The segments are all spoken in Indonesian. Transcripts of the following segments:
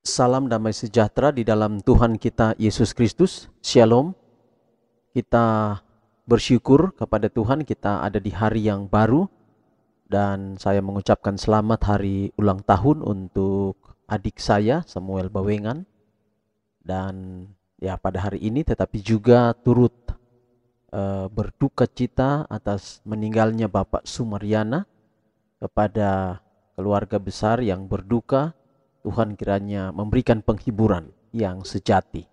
Salam damai sejahtera di dalam Tuhan kita Yesus Kristus. Shalom. Kita bersyukur kepada Tuhan kita ada di hari yang baru. Dan saya mengucapkan selamat hari ulang tahun untuk adik saya Samuel Bawengan. Dan ya pada hari ini tetapi juga turut berduka cita atas meninggalnya Bapak Sumaryana. Kepada keluarga besar yang berduka, Tuhan kiranya memberikan penghiburan yang sejati.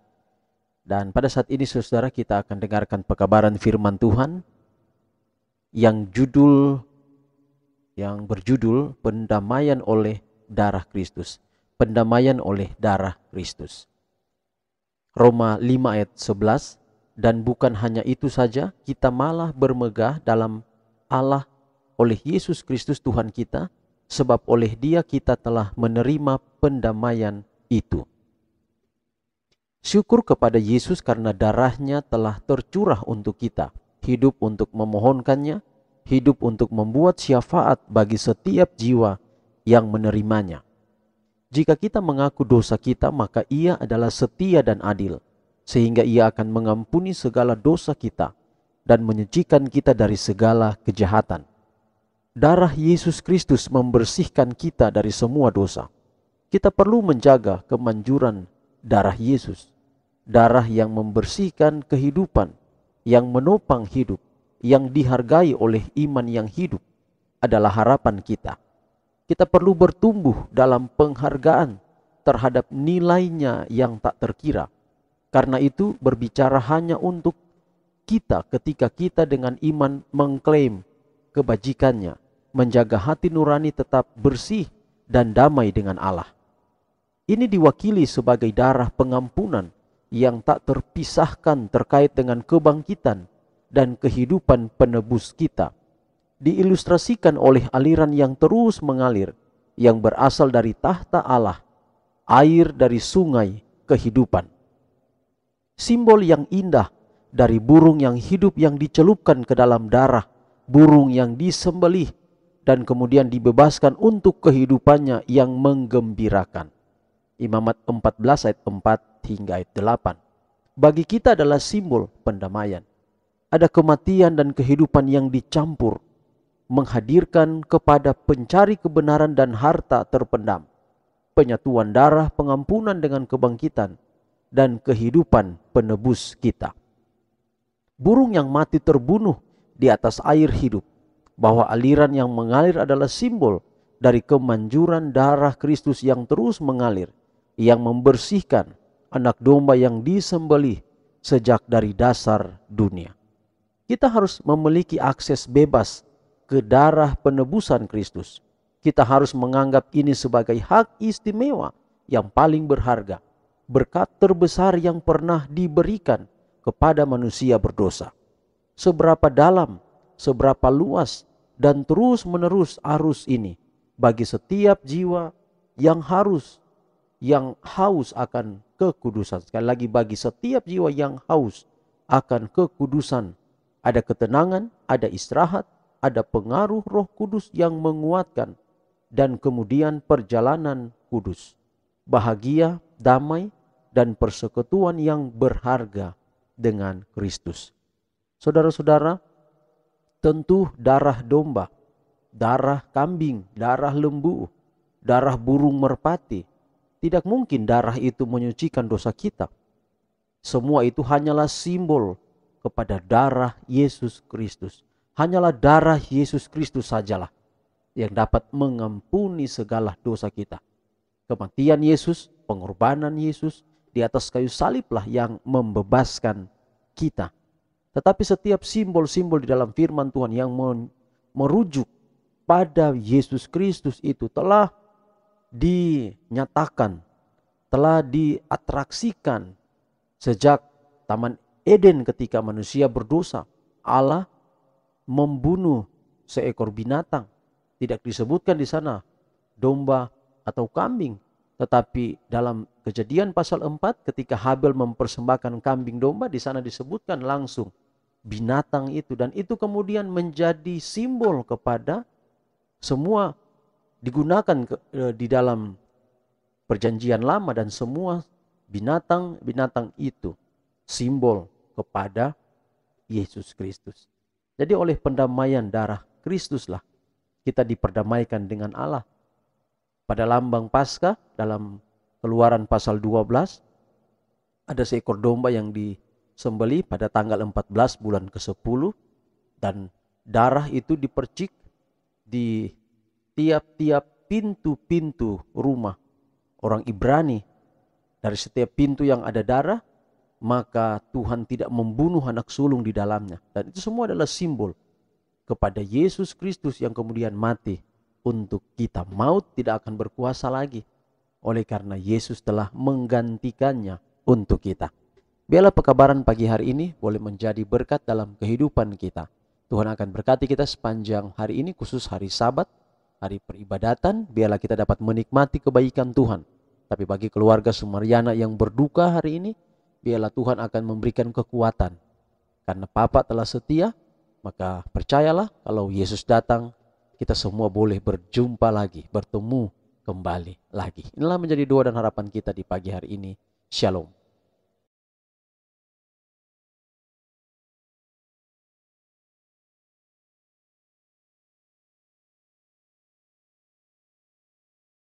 Dan pada saat ini saudara kita akan dengarkan pekabaran firman Tuhan yang berjudul pendamaian oleh darah Kristus. Pendamaian oleh darah Kristus. Roma 5 ayat 11, dan bukan hanya itu saja, kita malah bermegah dalam Allah oleh Yesus Kristus Tuhan kita, sebab oleh Dia kita telah menerima pendamaian itu. Syukur kepada Yesus karena darahnya telah tercurah untuk kita, hidup untuk memohonkannya, hidup untuk membuat syafaat bagi setiap jiwa yang menerimanya. Jika kita mengaku dosa kita, maka Ia adalah setia dan adil, sehingga Ia akan mengampuni segala dosa kita dan menyucikan kita dari segala kejahatan. Darah Yesus Kristus membersihkan kita dari semua dosa. Kita perlu menjaga kemanjuran darah Yesus. Darah yang membersihkan kehidupan, yang menopang hidup, yang dihargai oleh iman yang hidup adalah harapan kita. Kita perlu bertumbuh dalam penghargaan terhadap nilainya yang tak terkira. Karena itu berbicara hanya untuk kita ketika kita dengan iman mengklaim kebajikannya, menjaga hati nurani tetap bersih dan damai dengan Allah. Ini diwakili sebagai darah pengampunan yang tak terpisahkan terkait dengan kebangkitan dan kehidupan penebus kita. Diilustrasikan oleh aliran yang terus mengalir, yang berasal dari tahta Allah, air dari sungai kehidupan. Simbol yang indah dari burung yang hidup yang dicelupkan ke dalam darah, burung yang disembelih dan kemudian dibebaskan untuk kehidupannya yang menggembirakan. Imamat 14 ayat 4 hingga ayat 8. Bagi kita adalah simbol pendamaian. Ada kematian dan kehidupan yang dicampur, menghadirkan kepada pencari kebenaran dan harta terpendam, penyatuan darah, pengampunan dengan kebangkitan, dan kehidupan penebus kita. Burung yang mati terbunuh di atas air hidup, bahwa aliran yang mengalir adalah simbol dari kemanjuran darah Kristus yang terus mengalir, yang membersihkan anak domba yang disembelih sejak dari dasar dunia. Kita harus memiliki akses bebas ke darah penebusan Kristus. Kita harus menganggap ini sebagai hak istimewa yang paling berharga, berkat terbesar yang pernah diberikan kepada manusia berdosa. Seberapa dalam, seberapa luas, dan terus menerus arus ini bagi setiap jiwa yang haus akan kekudusan. Sekali lagi, bagi setiap jiwa yang haus akan kekudusan, ada ketenangan, ada istirahat, ada pengaruh Roh Kudus yang menguatkan, dan kemudian perjalanan kudus, bahagia, damai, dan persekutuan yang berharga dengan Kristus. Saudara-saudara, tentu darah domba, darah kambing, darah lembu, darah burung merpati, tidak mungkin darah itu menyucikan dosa kita. Semua itu hanyalah simbol kepada darah Yesus Kristus. Hanyalah darah Yesus Kristus sajalah yang dapat mengampuni segala dosa kita. Kematian Yesus, pengorbanan Yesus di atas kayu saliblah yang membebaskan kita. Tetapi setiap simbol-simbol di dalam firman Tuhan yang merujuk pada Yesus Kristus itu telah dinyatakan, telah diatraksikan sejak Taman Eden ketika manusia berdosa. Allah membunuh seekor binatang. Tidak disebutkan di sana domba atau kambing, tetapi dalam Kejadian pasal 4 ketika Habel mempersembahkan kambing domba, di sana disebutkan langsung binatang itu, dan itu kemudian menjadi simbol kepada semua digunakan di dalam Perjanjian Lama dan semua binatang-binatang itu simbol kepada Yesus Kristus. Jadi oleh pendamaian darah Kristuslah kita diperdamaikan dengan Allah. Pada lambang Paskah dalam Keluaran pasal 12 ada seekor domba yang disembelih pada tanggal 14 bulan ke-10 dan darah itu dipercik di tiap-tiap pintu-pintu rumah orang Ibrani. Dari setiap pintu yang ada darah, maka Tuhan tidak membunuh anak sulung di dalamnya. Dan itu semua adalah simbol kepada Yesus Kristus yang kemudian mati untuk kita. Maut tidak akan berkuasa lagi, oleh karena Yesus telah menggantikannya untuk kita. Biarlah pekabaran pagi hari ini boleh menjadi berkat dalam kehidupan kita. Tuhan akan berkati kita sepanjang hari ini, khusus hari Sabat, hari peribadatan. Biarlah kita dapat menikmati kebaikan Tuhan. Tapi bagi keluarga Sumaryana yang berduka hari ini, biarlah Tuhan akan memberikan kekuatan. Karena Bapa telah setia, maka percayalah kalau Yesus datang, kita semua boleh berjumpa lagi, bertemu kembali lagi. Inilah menjadi doa dan harapan kita di pagi hari ini. Shalom.